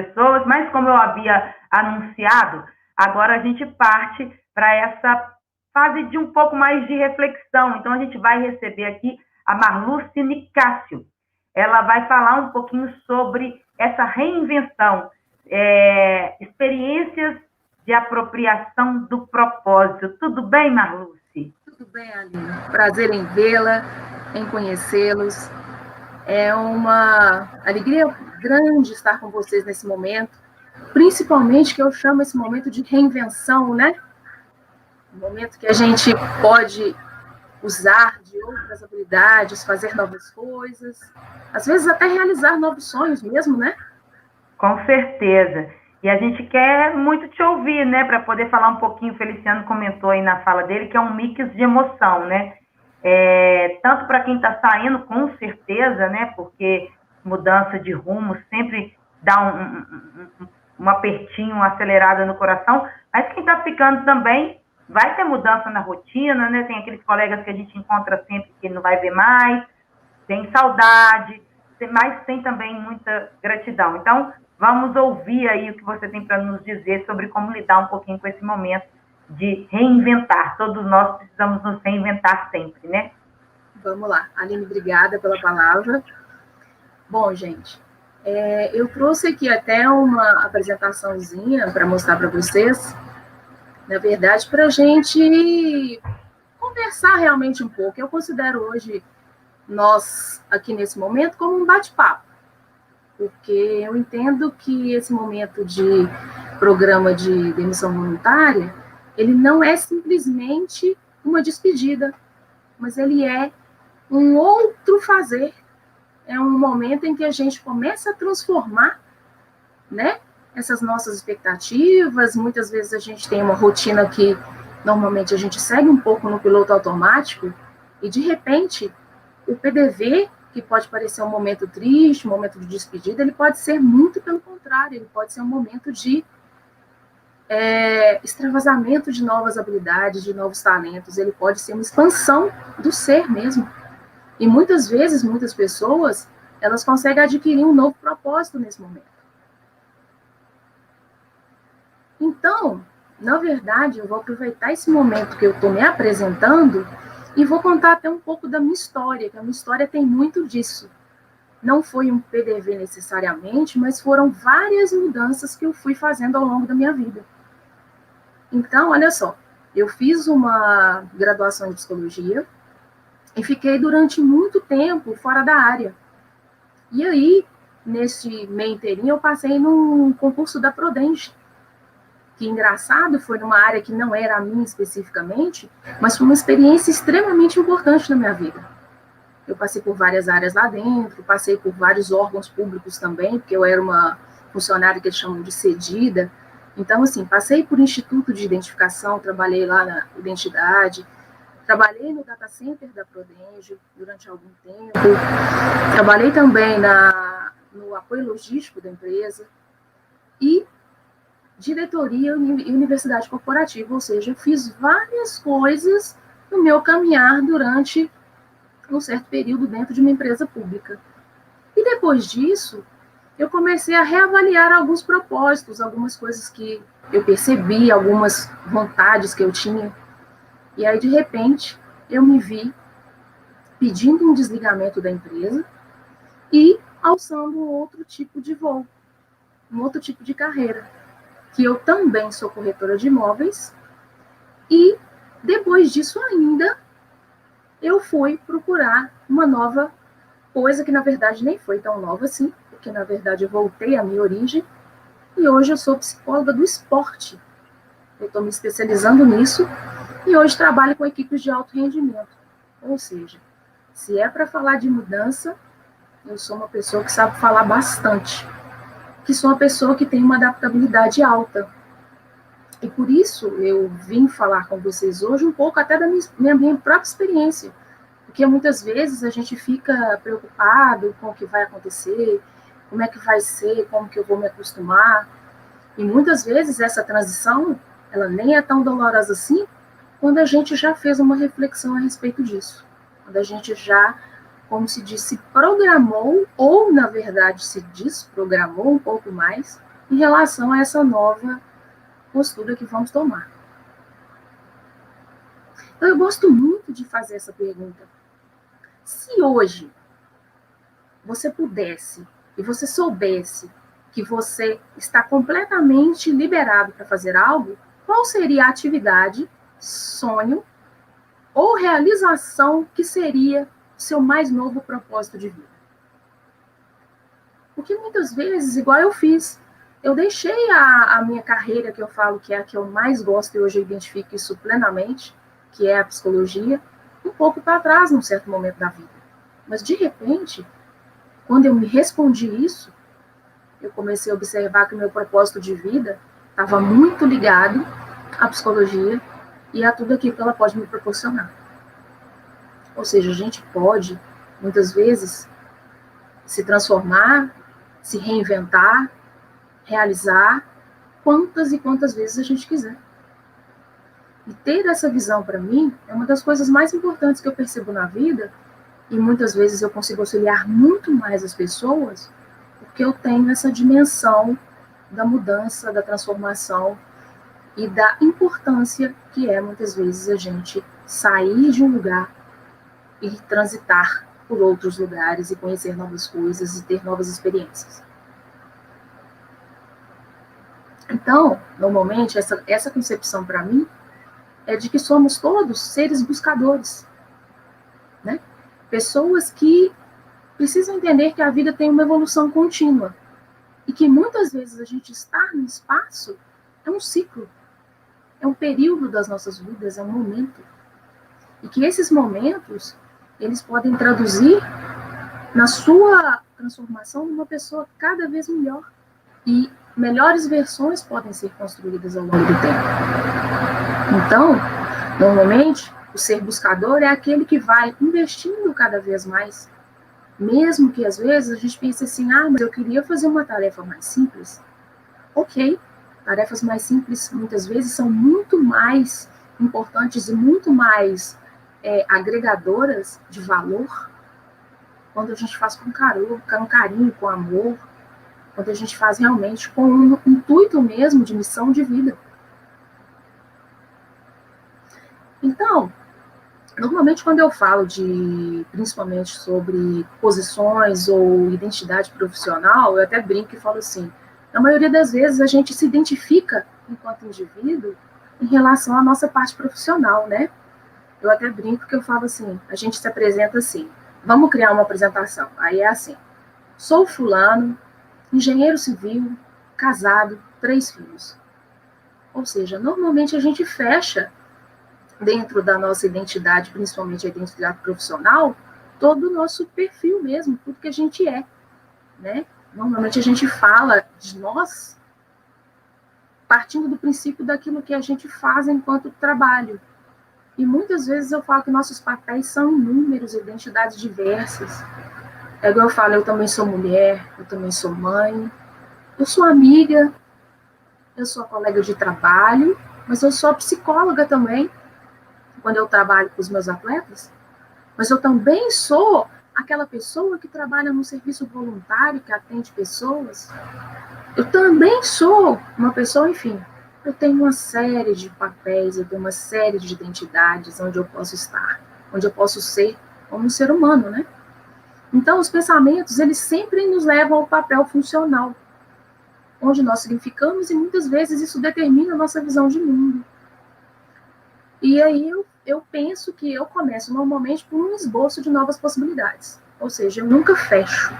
pessoas, mas como eu havia anunciado, agora a gente parte para essa fase de um pouco mais de reflexão. Então, a gente vai receber aqui a Marluce Nicásio. Ela vai falar um pouquinho sobre essa reinvenção, experiências de apropriação do propósito. Tudo bem, Marluce? Tudo bem, Aline. Prazer em vê-la, em conhecê-los. É uma alegria grande estar com vocês nesse momento, principalmente que eu chamo esse momento de reinvenção, né? Um momento que a gente pode usar de outras habilidades, fazer novas coisas, às vezes até realizar novos sonhos mesmo, né? Com certeza. E a gente quer muito te ouvir, né, para poder falar um pouquinho. O Feliciano comentou aí na fala dele que é um mix de emoção, né? Tanto para quem está saindo, com certeza, né? Porque mudança de rumo sempre dá um apertinho, uma acelerada no coração. Mas quem está ficando também vai ter mudança na rotina, né? Tem aqueles colegas que a gente encontra sempre que não vai ver mais, tem saudade, mas tem também muita gratidão. Então, vamos ouvir aí o que você tem para nos dizer sobre como lidar um pouquinho com esse momento de reinventar. Todos nós precisamos nos reinventar sempre, né? Vamos lá. Aline, obrigada pela palavra. Bom, gente, eu trouxe aqui até uma apresentaçãozinha para mostrar para vocês, na verdade, para a gente conversar realmente um pouco. Eu considero hoje nós, aqui nesse momento, como um bate-papo, porque eu entendo que esse momento de programa de demissão voluntária, ele não é simplesmente uma despedida, mas ele é um outro fazer, é um momento em que a gente começa a transformar, né, essas nossas expectativas. Muitas vezes a gente tem uma rotina que normalmente a gente segue um pouco no piloto automático e de repente o PDV, que pode parecer um momento triste, um momento de despedida, ele pode ser muito pelo contrário, ele pode ser um momento de extravasamento de novas habilidades, de novos talentos, ele pode ser uma expansão do ser mesmo. E muitas vezes, muitas pessoas, elas conseguem adquirir um novo propósito nesse momento. Então, na verdade, eu vou aproveitar esse momento que eu estou me apresentando e vou contar até um pouco da minha história, que a minha história tem muito disso. Não foi um PDV necessariamente, mas foram várias mudanças que eu fui fazendo ao longo da minha vida. Então, olha só, eu fiz uma graduação em psicologia e fiquei durante muito tempo fora da área. E aí, nesse meio inteirinho, eu passei num concurso da Prodenge, que engraçado, foi numa área que não era a minha especificamente, mas foi uma experiência extremamente importante na minha vida. Eu passei por várias áreas lá dentro, passei por vários órgãos públicos também, porque eu era uma funcionária que eles chamam de cedida. Então, assim, passei por instituto de identificação, trabalhei lá na identidade, trabalhei no data center da Prodenge durante algum tempo, trabalhei também no apoio logístico da empresa e diretoria e universidade corporativa, ou seja, eu fiz várias coisas no meu caminhar durante um certo período dentro de uma empresa pública. E depois disso, eu comecei a reavaliar alguns propósitos, algumas coisas que eu percebi, algumas vontades que eu tinha. E aí, de repente, eu me vi pedindo um desligamento da empresa e alçando outro tipo de voo, um outro tipo de carreira, que eu também sou corretora de imóveis, e depois disso ainda, eu fui procurar uma nova coisa que, na verdade, nem foi tão nova assim, porque, na verdade, eu voltei à minha origem, e hoje eu sou psicóloga do esporte. Eu estou me especializando nisso, e hoje trabalho com equipes de alto rendimento. Ou seja, se é para falar de mudança, eu sou uma pessoa que sabe falar bastante, que sou uma pessoa que tem uma adaptabilidade alta. E por isso eu vim falar com vocês hoje um pouco até da minha própria experiência, porque muitas vezes a gente fica preocupado com o que vai acontecer, como é que vai ser, como que eu vou me acostumar, e muitas vezes essa transição, ela nem é tão dolorosa assim, quando a gente já fez uma reflexão a respeito disso, quando a gente já, como se diz, se programou, ou na verdade se desprogramou um pouco mais, em relação a essa nova postura que vamos tomar. Então, eu gosto muito de fazer essa pergunta. Se hoje você pudesse e você soubesse que você está completamente liberado para fazer algo, qual seria a atividade, sonho ou realização que seria seu mais novo propósito de vida? Porque muitas vezes, igual eu fiz, eu deixei a minha carreira, que eu falo que é a que eu mais gosto e hoje eu identifico isso plenamente, que é a psicologia, um pouco para trás num certo momento da vida. Mas, de repente, quando eu me respondi isso, eu comecei a observar que o meu propósito de vida estava muito ligado à psicologia e a tudo aquilo que ela pode me proporcionar. Ou seja, a gente pode, muitas vezes, se transformar, se reinventar, realizar quantas e quantas vezes a gente quiser. E ter essa visão, para mim, é uma das coisas mais importantes que eu percebo na vida, e muitas vezes eu consigo auxiliar muito mais as pessoas, porque eu tenho essa dimensão da mudança, da transformação e da importância que é, muitas vezes, a gente sair de um lugar e transitar por outros lugares e conhecer novas coisas e ter novas experiências. Então, normalmente, essa concepção para mim é de que somos todos seres buscadores, né? Pessoas que precisam entender que a vida tem uma evolução contínua e que muitas vezes a gente estar no espaço é um ciclo, é um período das nossas vidas, é um momento. E que esses momentos, eles podem traduzir na sua transformação numa pessoa cada vez melhor. E melhores versões podem ser construídas ao longo do tempo. Então, normalmente, o ser buscador é aquele que vai investindo cada vez mais. Mesmo que, às vezes, a gente pense assim, mas eu queria fazer uma tarefa mais simples. Ok, tarefas mais simples, muitas vezes, são muito mais importantes e muito mais agregadoras de valor quando a gente faz com carinho, com amor, quando a gente faz realmente com um intuito mesmo de missão de vida. Então, normalmente quando eu falo principalmente sobre posições ou identidade profissional, eu até brinco e falo assim, na maioria das vezes a gente se identifica enquanto indivíduo em relação à nossa parte profissional, né? Eu até brinco que eu falo assim, a gente se apresenta assim, vamos criar uma apresentação, aí é assim, sou fulano, engenheiro civil, casado, 3 filhos. Ou seja, normalmente a gente fecha dentro da nossa identidade, principalmente a identidade profissional, todo o nosso perfil mesmo, tudo que a gente é, né? Normalmente a gente fala de nós partindo do princípio daquilo que a gente faz enquanto trabalho. E muitas vezes eu falo que nossos papéis são inúmeros, identidades diversas. É igual eu falo, eu também sou mulher, eu também sou mãe, eu sou amiga, eu sou colega de trabalho, mas eu sou psicóloga também, quando eu trabalho com os meus atletas, mas eu também sou aquela pessoa que trabalha no serviço voluntário, que atende pessoas. Eu também sou uma pessoa, enfim, eu tenho uma série de papéis, eu tenho uma série de identidades onde eu posso estar, onde eu posso ser como um ser humano, né? Então, os pensamentos, eles sempre nos levam ao papel funcional, onde nós significamos e muitas vezes isso determina a nossa visão de mundo. E aí eu penso que eu começo normalmente por um esboço de novas possibilidades. Ou seja, eu nunca fecho,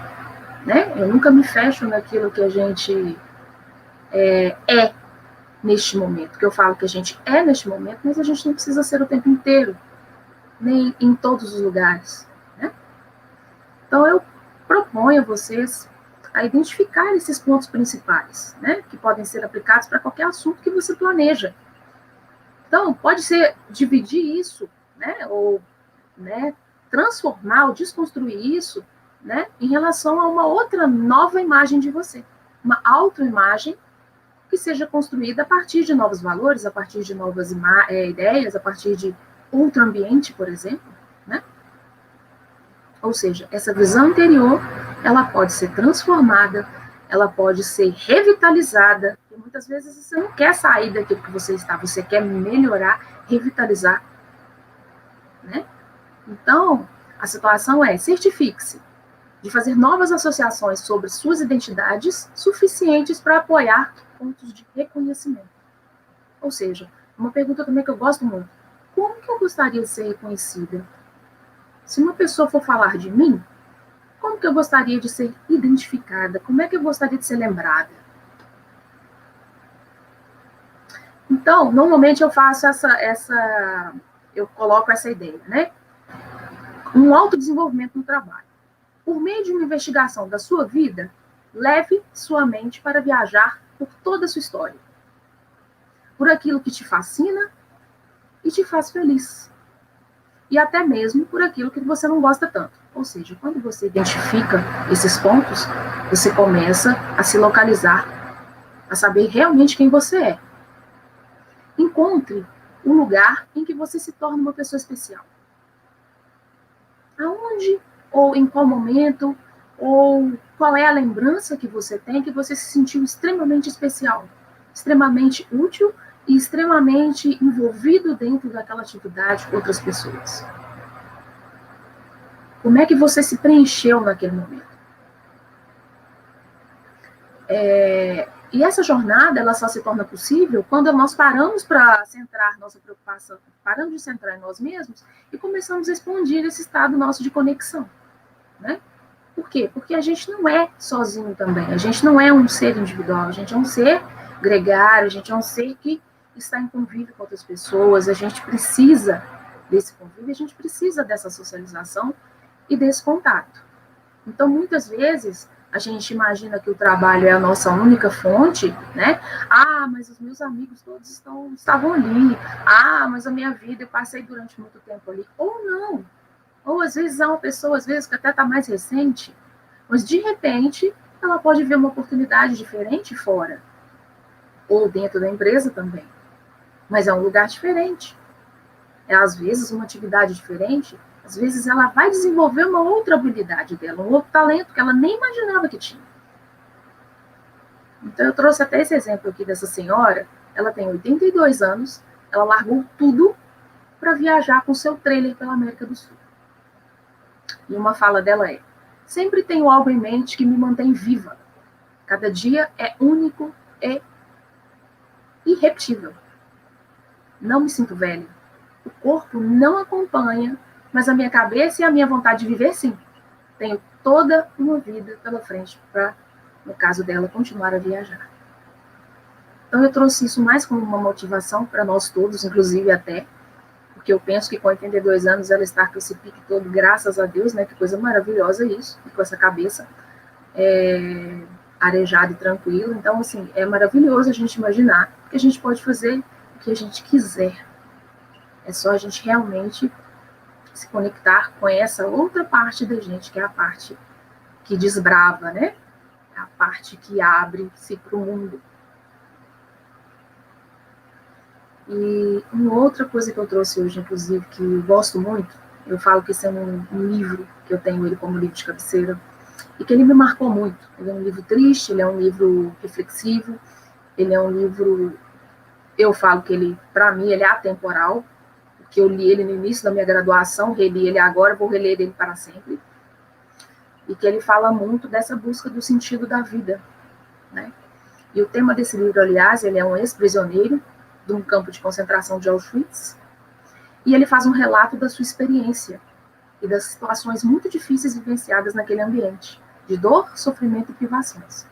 né? Eu nunca me fecho naquilo que a gente é neste momento. Que eu falo que a gente é neste momento, mas a gente não precisa ser o tempo inteiro, nem em todos os lugares, né? Então eu proponho a vocês a identificar esses pontos principais, né? Que podem ser aplicados para qualquer assunto que você planeja. Então, pode ser dividir isso, né, ou transformar ou desconstruir isso, né, em relação a uma outra nova imagem de você. Uma autoimagem que seja construída a partir de novos valores, a partir de novas ideias, a partir de outro ambiente, por exemplo, né? Ou seja, essa visão interior, ela pode ser transformada ela pode ser revitalizada, e muitas vezes você não quer sair daquilo que você está, você quer melhorar, revitalizar, né? Então, a situação é, certifique-se de fazer novas associações sobre suas identidades suficientes para apoiar pontos de reconhecimento. Ou seja, uma pergunta também que eu gosto muito, como que eu gostaria de ser reconhecida? Se uma pessoa for falar de mim, como que eu gostaria de ser identificada? Como é que eu gostaria de ser lembrada? Então, normalmente eu faço eu coloco essa ideia, né? Um autodesenvolvimento no trabalho. Por meio de uma investigação da sua vida, leve sua mente para viajar por toda a sua história. Por aquilo que te fascina e te faz feliz. E até mesmo por aquilo que você não gosta tanto. Ou seja, quando você identifica esses pontos, você começa a se localizar, a saber realmente quem você é. Encontre um lugar em que você se torna uma pessoa especial. Aonde, ou em qual momento, ou qual é a lembrança que você tem que você se sentiu extremamente especial, extremamente útil e extremamente envolvido dentro daquela atividade com outras pessoas. Como é que você se preencheu naquele momento? E essa jornada, ela só se torna possível quando nós paramos para centrar nossa preocupação, paramos de centrar em nós mesmos e começamos a expandir esse estado nosso de conexão, né? Por quê? Porque a gente não é sozinho também, a gente não é um ser individual, a gente é um ser gregário, a gente é um ser que está em convívio com outras pessoas, a gente precisa desse convívio, a gente precisa dessa socialização e desse contato. Então, muitas vezes, a gente imagina que o trabalho é a nossa única fonte, né? Ah, mas os meus amigos todos estavam ali. Ah, mas a minha vida eu passei durante muito tempo ali. Ou não. Ou às vezes é uma pessoa, às vezes, que até está mais recente, mas de repente ela pode ver uma oportunidade diferente fora. Ou dentro da empresa também. Mas é um lugar diferente. É, às vezes, uma atividade diferente. Às vezes ela vai desenvolver uma outra habilidade dela, um outro talento que ela nem imaginava que tinha. Então eu trouxe até esse exemplo aqui dessa senhora, ela tem 82 anos, ela largou tudo para viajar com seu trailer pela América do Sul. E uma fala dela é, sempre tenho algo em mente que me mantém viva. Cada dia é único e irrepetível. Não me sinto velha. O corpo não acompanha, mas a minha cabeça e a minha vontade de viver, sim. Tenho toda uma vida pela frente para, no caso dela, continuar a viajar. Então, eu trouxe isso mais como uma motivação para nós todos, inclusive até, porque eu penso que com 82 anos ela está com esse pique todo, graças a Deus, né? Que coisa maravilhosa isso, e com essa cabeça arejada e tranquila. Então, assim, é maravilhoso a gente imaginar que a gente pode fazer o que a gente quiser. É só a gente realmente se conectar com essa outra parte da gente, que é a parte que desbrava, né? A parte que abre-se para o mundo. E uma outra coisa que eu trouxe hoje, inclusive, que eu gosto muito, eu falo que esse é um livro, que eu tenho ele como livro de cabeceira, e que ele me marcou muito. Ele é um livro triste, ele é um livro reflexivo, ele é um livro, eu falo que ele, para mim, ele é atemporal, que eu li ele no início da minha graduação, reli ele agora, vou reler ele para sempre, e que ele fala muito dessa busca do sentido da vida, né? E o tema desse livro, aliás, ele é um ex-prisioneiro de um campo de concentração de Auschwitz, e ele faz um relato da sua experiência e das situações muito difíceis vivenciadas naquele ambiente, de dor, sofrimento e privações.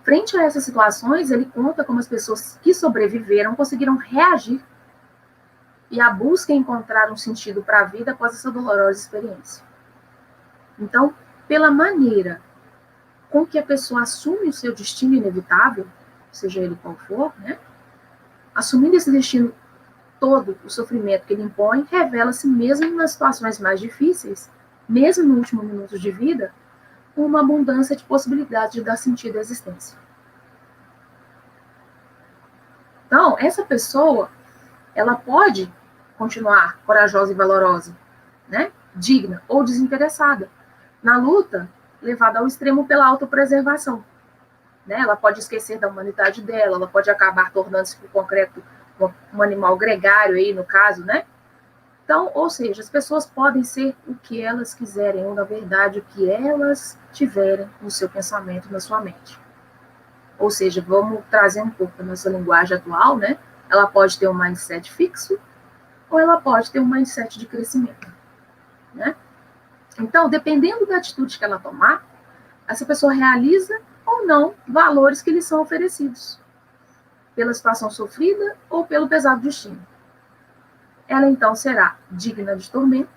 Frente a essas situações, ele conta como as pessoas que sobreviveram conseguiram reagir e a busca em encontrar um sentido para a vida após essa dolorosa experiência. Então, pela maneira com que a pessoa assume o seu destino inevitável, seja ele qual for, né? Assumindo esse destino todo, o sofrimento que ele impõe, revela-se mesmo nas situações mais difíceis, mesmo no último minuto de vida, uma abundância de possibilidades de dar sentido à existência. Então, essa pessoa, ela pode continuar corajosa e valorosa, né? Digna ou desinteressada. Na luta, levada ao extremo pela autopreservação. Né? Ela pode esquecer da humanidade dela, ela pode acabar tornando-se, por concreto, um animal gregário, aí, no caso, né? Então, ou seja, as pessoas podem ser o que elas quiserem, ou, na verdade, o que elas tiverem no seu pensamento, na sua mente. Ou seja, vamos trazer um pouco da nossa linguagem atual, né? Ela pode ter um mindset fixo, ou ela pode ter um mindset de crescimento, né? Então, dependendo da atitude que ela tomar, essa pessoa realiza ou não valores que lhe são oferecidos, pela situação sofrida ou pelo pesado destino. Ela, então, será digna de tormento,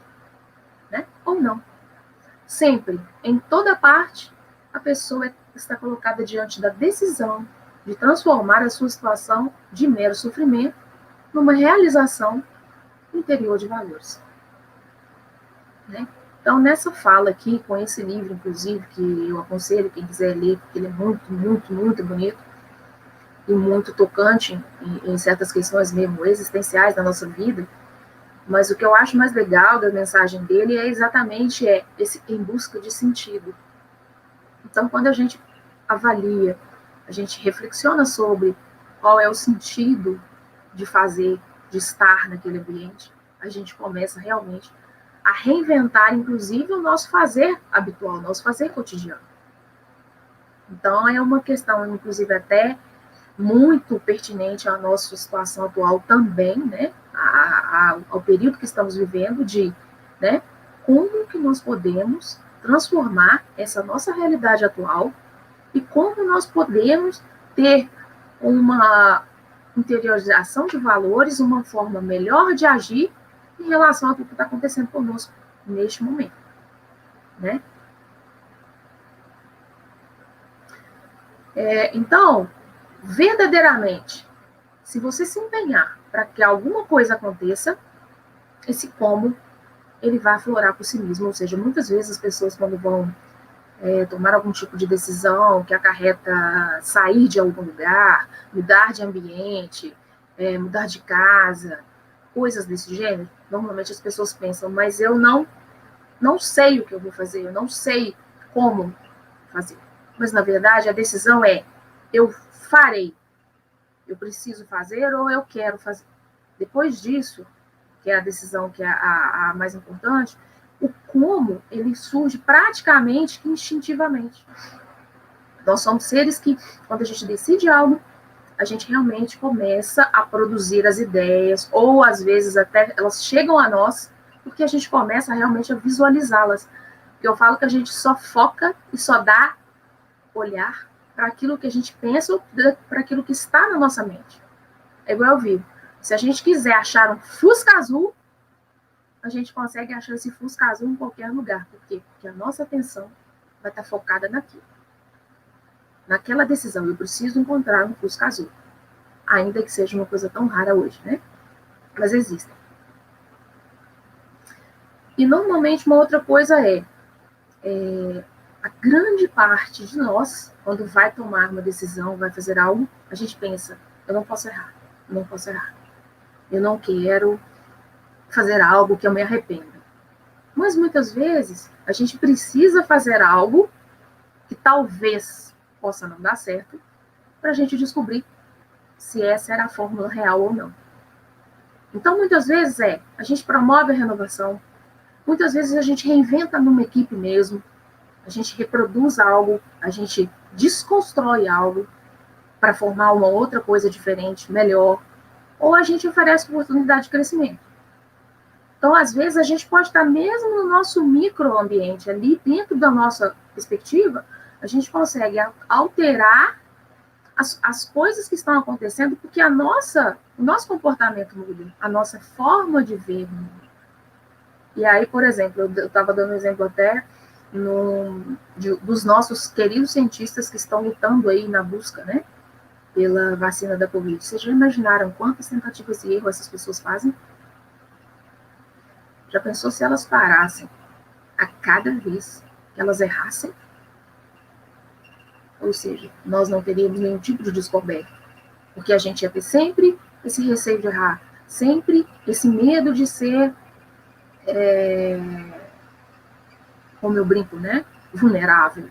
né? Ou não. Sempre, em toda parte, a pessoa está colocada diante da decisão de transformar a sua situação de mero sofrimento numa realização interior de valores. Né? Então, nessa fala aqui, com esse livro, inclusive, que eu aconselho quem quiser ler, porque ele é muito, muito, muito bonito e muito tocante em certas questões mesmo existenciais da nossa vida. Mas o que eu acho mais legal da mensagem dele é exatamente esse em busca de sentido. Então, quando a gente avalia, a gente reflexiona sobre qual é o sentido de fazer, de estar naquele ambiente, a gente começa realmente a reinventar, inclusive, o nosso fazer habitual, o nosso fazer cotidiano. Então, é uma questão, inclusive, até muito pertinente à nossa situação atual também, né? Ao período que estamos vivendo, né? Como que nós podemos transformar essa nossa realidade atual e como nós podemos ter uma interiorização de valores, uma forma melhor de agir em relação a tudo que está acontecendo conosco neste momento, né? Então, verdadeiramente, se você se empenhar para que alguma coisa aconteça, esse como, ele vai aflorar por si mesmo. Ou seja, muitas vezes as pessoas, quando vão tomar algum tipo de decisão que acarreta sair de algum lugar, mudar de ambiente, mudar de casa, coisas desse gênero, normalmente as pessoas pensam, mas eu não sei o que eu vou fazer, eu não sei como fazer. Mas, na verdade, a decisão é, eu farei, eu preciso fazer ou eu quero fazer. Depois disso, que é a decisão que é a mais importante, o como, ele surge praticamente que instintivamente. Nós somos seres que, quando a gente decide algo, a gente realmente começa a produzir as ideias, ou às vezes até elas chegam a nós, porque a gente começa realmente a visualizá-las. Eu falo que a gente só foca e só dá olhar para aquilo que a gente pensa ou para aquilo que está na nossa mente. É igual eu vivo. Se a gente quiser achar um Fusca azul, a gente consegue achar esse Fusca azul em qualquer lugar. Por quê? Porque a nossa atenção vai estar focada naquilo. Naquela decisão, eu preciso encontrar um Fusca azul. Ainda que seja uma coisa tão rara hoje, né? Mas existem. E normalmente uma outra coisa a grande parte de nós, quando vai tomar uma decisão, vai fazer algo, a gente pensa, eu não posso errar, eu não posso errar. Eu não quero fazer algo que eu me arrependa. Mas muitas vezes a gente precisa fazer algo que talvez possa não dar certo para a gente descobrir se essa era a fórmula real ou não. Então, muitas vezes a gente promove a renovação, muitas vezes a gente reinventa numa equipe mesmo, a gente reproduz algo, a gente desconstrói algo para formar uma outra coisa diferente, melhor, ou a gente oferece oportunidade de crescimento. Então, às vezes, a gente pode estar mesmo no nosso microambiente, ali dentro da nossa perspectiva, a gente consegue alterar as coisas que estão acontecendo, porque o nosso comportamento muda, a nossa forma de ver muda. E aí, por exemplo, eu estava dando um exemplo até dos nossos queridos cientistas que estão lutando aí na busca, né, pela vacina da Covid. Vocês já imaginaram quantas tentativas de erro essas pessoas fazem? Já pensou se elas parassem a cada vez que elas errassem? Ou seja, nós não teríamos nenhum tipo de descoberta, porque a gente ia ter sempre esse receio de errar, sempre esse medo de ser, como eu brinco, né? vulnerável.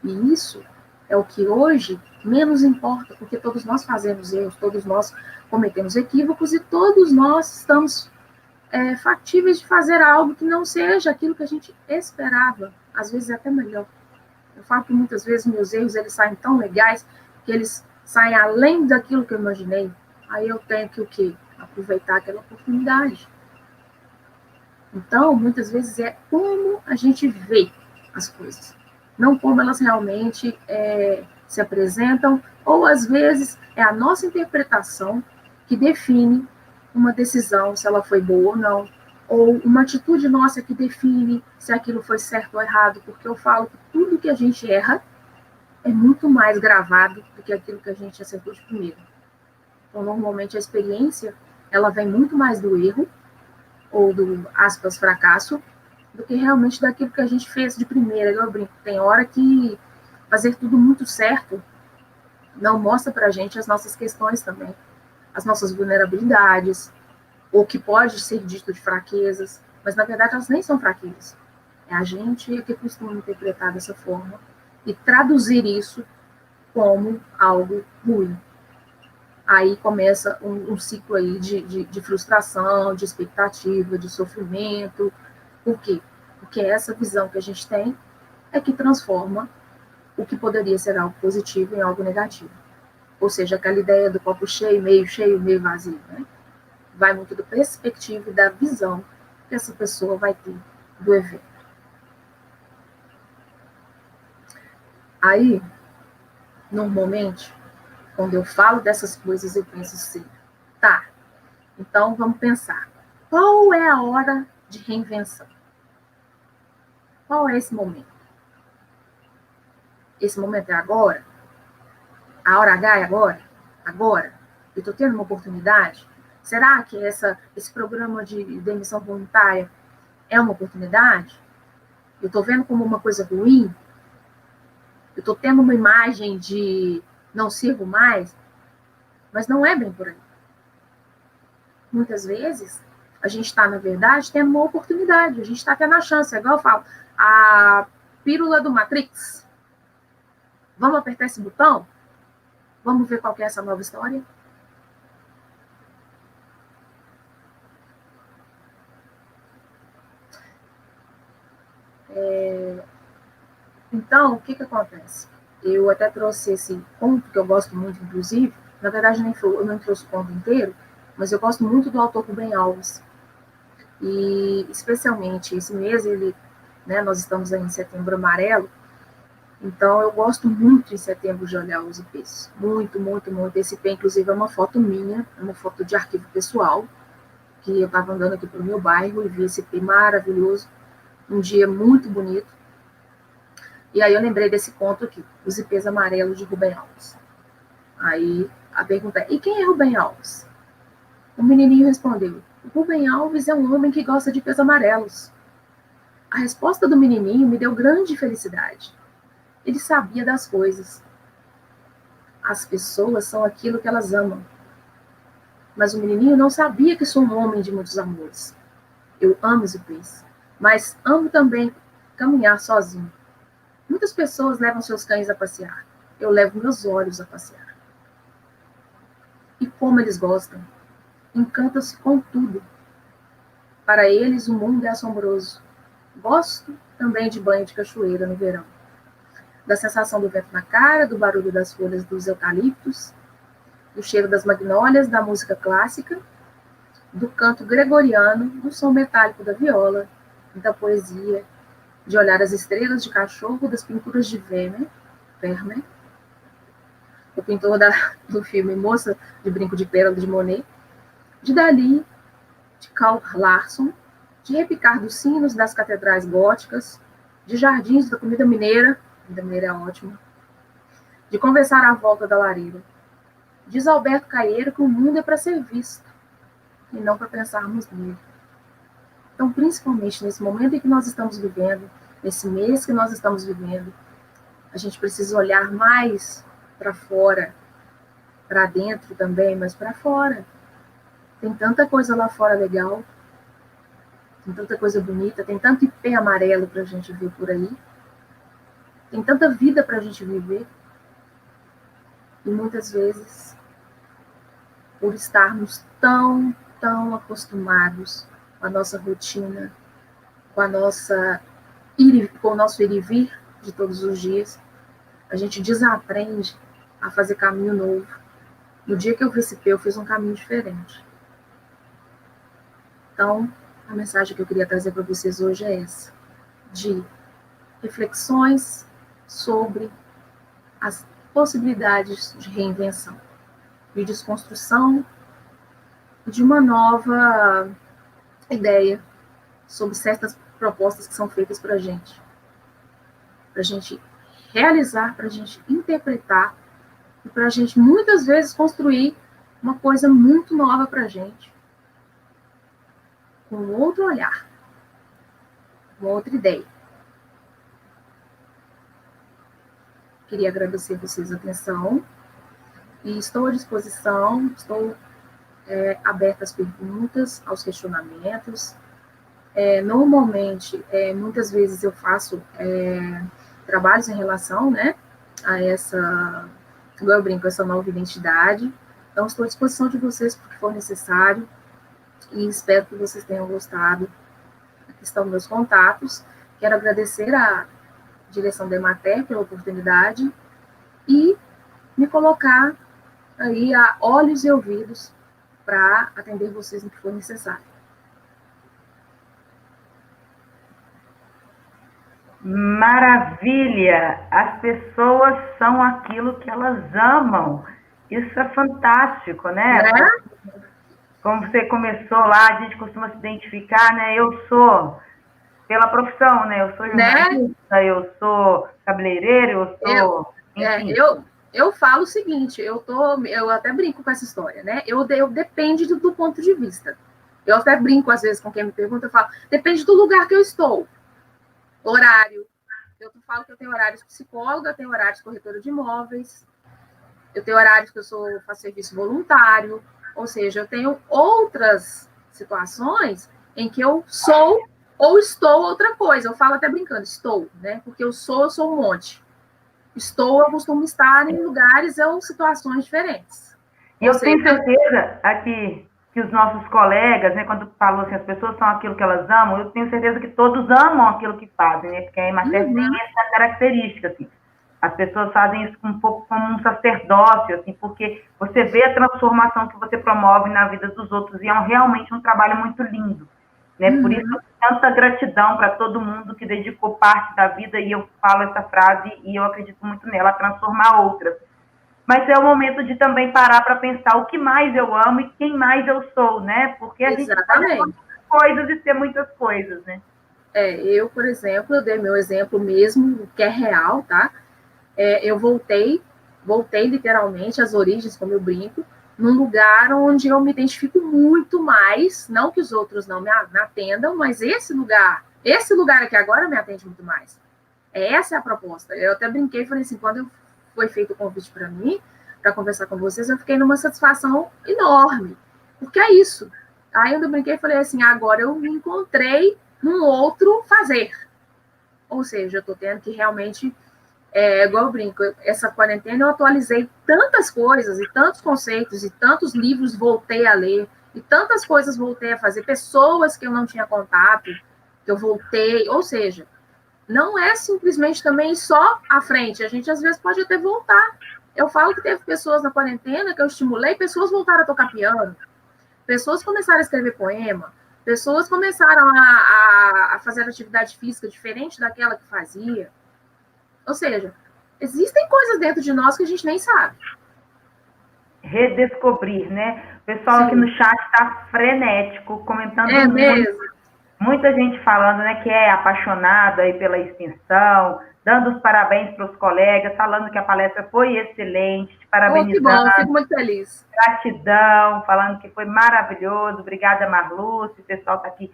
E isso é o que hoje menos importa, porque todos nós fazemos erros, todos nós cometemos equívocos e todos nós estamos factíveis de fazer algo que não seja aquilo que a gente esperava, às vezes é até melhor. Eu falo que muitas vezes meus erros eles saem tão legais que eles saem além daquilo que eu imaginei. Aí eu tenho que o quê? Aproveitar aquela oportunidade. Então, muitas vezes é como a gente vê as coisas, não como elas realmente se apresentam, ou às vezes é a nossa interpretação que define uma decisão, se ela foi boa ou não, ou uma atitude nossa que define se aquilo foi certo ou errado, porque eu falo que tudo que a gente erra é muito mais gravado do que aquilo que a gente acertou de primeira. Então, normalmente, a experiência, ela vem muito mais do erro, ou do, aspas, fracasso, do que realmente daquilo que a gente fez de primeira. Eu brinco, tem hora que fazer tudo muito certo não mostra pra gente as nossas questões também, as nossas vulnerabilidades, ou que pode ser dito de fraquezas, mas na verdade elas nem são fraquezas. É a gente que costuma interpretar dessa forma e traduzir isso como algo ruim. Aí começa um ciclo aí de frustração, de expectativa, de sofrimento. Por quê? Porque essa visão que a gente tem é que transforma o que poderia ser algo positivo em algo negativo. Ou seja, aquela ideia do copo cheio, meio vazio, né? Vai muito da perspectiva e da visão que essa pessoa vai ter do evento. Aí, normalmente, quando eu falo dessas coisas, eu penso assim, tá, então vamos pensar, qual é a hora de reinvenção? Qual é esse momento? Esse momento é agora? A hora H é agora? Agora? Eu estou tendo uma oportunidade? Será que esse programa de demissão voluntária é uma oportunidade? Eu estou vendo como uma coisa ruim? Eu estou tendo uma imagem de não sirvo mais? Mas não é bem por aí. Muitas vezes, a gente está, na verdade, tendo uma oportunidade, a gente está tendo a chance, é igual eu falo, a pílula do Matrix. Vamos apertar esse botão? Vamos ver qual que é essa nova história? Então, o que acontece? Eu até trouxe esse ponto, que eu gosto muito, inclusive, na verdade, eu não trouxe o ponto inteiro, mas eu gosto muito do autor Rubem Alves. E, especialmente, esse mês, nós estamos aí em Setembro Amarelo, então eu gosto muito em setembro de olhar os IPs. Muito, muito, muito. Esse IP, inclusive, é uma foto minha, é uma foto de arquivo pessoal, que eu estava andando aqui para o meu bairro e vi esse IP maravilhoso, um dia muito bonito. E aí eu lembrei desse conto aqui, Os IPs Amarelos, de Rubem Alves. Aí a pergunta é, e quem é Rubem Alves? O menininho respondeu, Rubem Alves é um homem que gosta de IPs amarelos. A resposta do menininho me deu grande felicidade. Ele sabia das coisas. As pessoas são aquilo que elas amam. Mas o menininho não sabia que sou um homem de muitos amores. Eu amo os IPs, mas amo também caminhar sozinho. Muitas pessoas levam seus cães a passear. Eu levo meus olhos a passear. E como eles gostam. Encantam-se com tudo. Para eles, o mundo é assombroso. Gosto também de banho de cachoeira no verão. Da sensação do vento na cara, do barulho das folhas dos eucaliptos, do cheiro das magnólias, da música clássica, do canto gregoriano, do som metálico da viola, da poesia, de olhar as estrelas de cachorro, das pinturas de Vermeer, o pintor do filme Moça de Brinco de Pérola de Monet, de Dalí, de Carl Larsson, de repicar dos sinos das catedrais góticas, de jardins da comida mineira é ótima, de conversar à volta da lareira. Diz Alberto Caeiro que o mundo é para ser visto, e não para pensarmos nele. Então, principalmente nesse momento em que nós estamos vivendo, nesse mês que nós estamos vivendo, a gente precisa olhar mais para fora, para dentro também, mas para fora. Tem tanta coisa lá fora legal. tem tanta coisa bonita, tem tanto ipê amarelo para a gente ver por aí, tem tanta vida para a gente viver, e muitas vezes, por estarmos tão acostumados com a nossa rotina, com o nosso ir e vir de todos os dias, a gente desaprende a fazer caminho novo. No dia que eu vi esse ipê, eu fiz um caminho diferente. Então, a mensagem que eu queria trazer para vocês hoje é essa, de reflexões sobre as possibilidades de reinvenção, de desconstrução, de uma nova ideia sobre certas propostas que são feitas para a gente realizar, para a gente interpretar e para a gente muitas vezes construir uma coisa muito nova para a gente, com outro olhar, uma outra ideia. Queria agradecer a vocês a atenção e estou à disposição, estou aberta às perguntas, aos questionamentos. Normalmente, muitas vezes eu faço trabalhos em relação, né, a essa, como eu brinco, essa nova identidade. Então, estou à disposição de vocês para o que for necessário e espero que vocês tenham gostado. Aqui estão meus contatos. Quero agradecer à direção da Emater pela oportunidade e me colocar aí a olhos e ouvidos para atender vocês no que for necessário. Maravilha! As pessoas são aquilo que elas amam. Isso é fantástico, né? Como você começou lá, a gente costuma se identificar, né? Eu sou, pela profissão, né? Eu sou jornalista, eu sou cabeleireiro, eu sou... Enfim. Eu falo o seguinte, eu até brinco com essa história, né? Depende do ponto de vista. Eu até brinco, às vezes, com quem me pergunta, eu falo, depende do lugar que eu estou. Horário. Eu falo que eu tenho horários psicóloga, eu tenho horários corretora de imóveis, eu tenho horários que eu faço serviço voluntário, ou seja, eu tenho outras situações em que eu sou ou estou outra coisa. Eu falo até brincando, estou, né? Porque eu sou um monte. Eu costumo estar em lugares ou situações diferentes. E eu tenho certeza aqui que os nossos colegas, né, quando falou assim, as pessoas são aquilo que elas amam, eu tenho certeza que todos amam aquilo que fazem, né? Porque a Emater tem essa característica, assim. As pessoas fazem isso um pouco como um sacerdócio, assim, porque você vê a transformação que você promove na vida dos outros e é realmente um trabalho muito lindo, né? Por isso, tanta gratidão para todo mundo que dedicou parte da vida, e eu falo essa frase e eu acredito muito nela, transformar outras. Mas é o momento de também parar para pensar o que mais eu amo e quem mais eu sou, né? Porque a gente pode muitas coisas e ser muitas coisas, né? Eu, por exemplo, eu dei meu exemplo mesmo, que é real, tá? Eu voltei literalmente às origens, como eu brinco, num lugar onde eu me identifico muito mais, não que os outros não me atendam, mas esse lugar aqui agora me atende muito mais. Essa é a proposta. Eu até brinquei e falei assim, quando foi feito o convite para mim, para conversar com vocês, eu fiquei numa satisfação enorme, porque é isso. Aí eu brinquei e falei assim, agora eu me encontrei num outro fazer. Ou seja, eu estou tendo que realmente, igual eu brinco, essa quarentena eu atualizei tantas coisas, e tantos conceitos, e tantos livros voltei a ler, e tantas coisas voltei a fazer, pessoas que eu não tinha contato, que eu voltei, ou seja, não é simplesmente também só à frente, a gente às vezes pode até voltar. Eu falo que teve pessoas na quarentena que eu estimulei, pessoas voltaram a tocar piano, pessoas começaram a escrever poema, pessoas começaram a fazer atividade física diferente daquela que fazia. Ou seja, existem coisas dentro de nós que a gente nem sabe. Redescobrir, né? O pessoal aqui no chat está frenético, comentando muito. Mesmo. Muita gente falando, né, que é apaixonada aí pela extensão, dando os parabéns para os colegas, falando que a palestra foi excelente, te parabenizando. Que bom, fico muito feliz. Gratidão, falando que foi maravilhoso. Obrigada, Marluce. O pessoal está aqui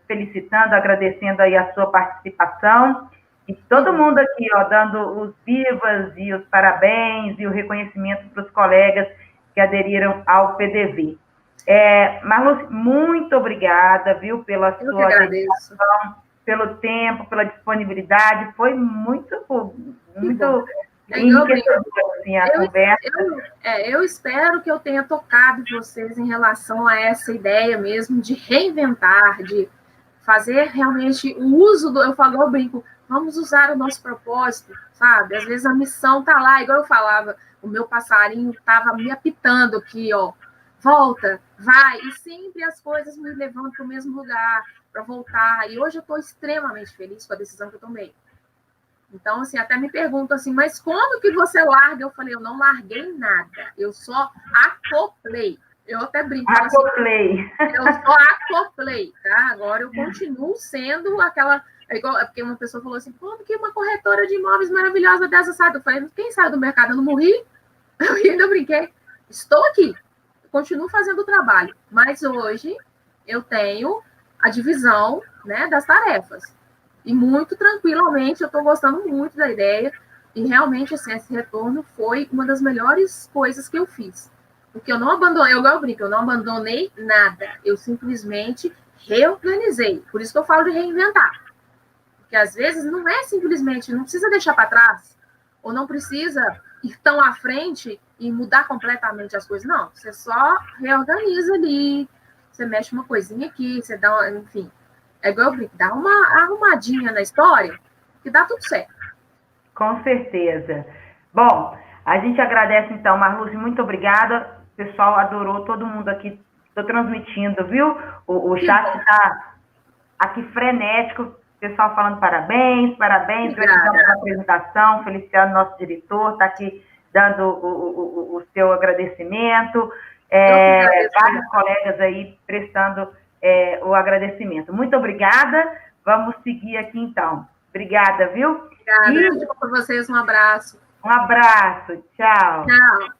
felicitando, agradecendo aí a sua participação. E todo mundo aqui, ó, dando os vivas e os parabéns e o reconhecimento para os colegas que aderiram ao PDV. Marluce, muito obrigada, viu, pela Eu que sua agradeço. dedicação, pelo tempo, pela disponibilidade. Foi muito Que bom. Eu brinco. enriquecedor, assim, a conversa. Eu espero que eu tenha tocado vocês em relação a essa ideia mesmo de reinventar, de fazer realmente o uso do. Eu brinco, vamos usar o nosso propósito, sabe? Às vezes a missão tá lá, igual eu falava, o meu passarinho estava me apitando aqui, ó. Volta, vai, e sempre as coisas me levam para o mesmo lugar, para voltar. E hoje eu estou extremamente feliz com a decisão que eu tomei. Então, assim, até me perguntam assim, mas como que você larga? Eu falei, eu não larguei nada, eu só acoplei. Eu até brinco, falo assim, eu só acoplei, tá? Agora eu continuo sendo aquela... porque uma pessoa falou assim, como que uma corretora de imóveis maravilhosa dessa sai? Eu falei, quem sai do mercado? Eu não morri? Eu ainda brinquei. Estou aqui, continuo fazendo o trabalho, mas hoje eu tenho a divisão, né, das tarefas. E muito tranquilamente, eu estou gostando muito da ideia. E realmente, assim, esse retorno foi uma das melhores coisas que eu fiz. Porque eu não abandonei, eu brinco, eu não abandonei nada. Eu simplesmente reorganizei. Por isso que eu falo de reinventar. Porque às vezes não é simplesmente, não precisa deixar para trás. Ou não precisa ir tão à frente e mudar completamente as coisas. Não, você só reorganiza ali. Você mexe uma coisinha aqui, você dá uma, enfim. É igual eu brinco, dá uma arrumadinha na história que dá tudo certo. Com certeza. Bom, a gente agradece então, Marluce, muito obrigada. O pessoal adorou, todo mundo aqui, estou transmitindo, viu? O chat está aqui frenético, o pessoal falando parabéns, gratidão pela apresentação, Feliciano, nosso diretor, está aqui dando o seu agradecimento. Vários colegas aí prestando o agradecimento. Muito obrigada. Vamos seguir aqui então. Obrigada, viu? Obrigada. Tudo para vocês, um abraço. Um abraço. Tchau. Tchau.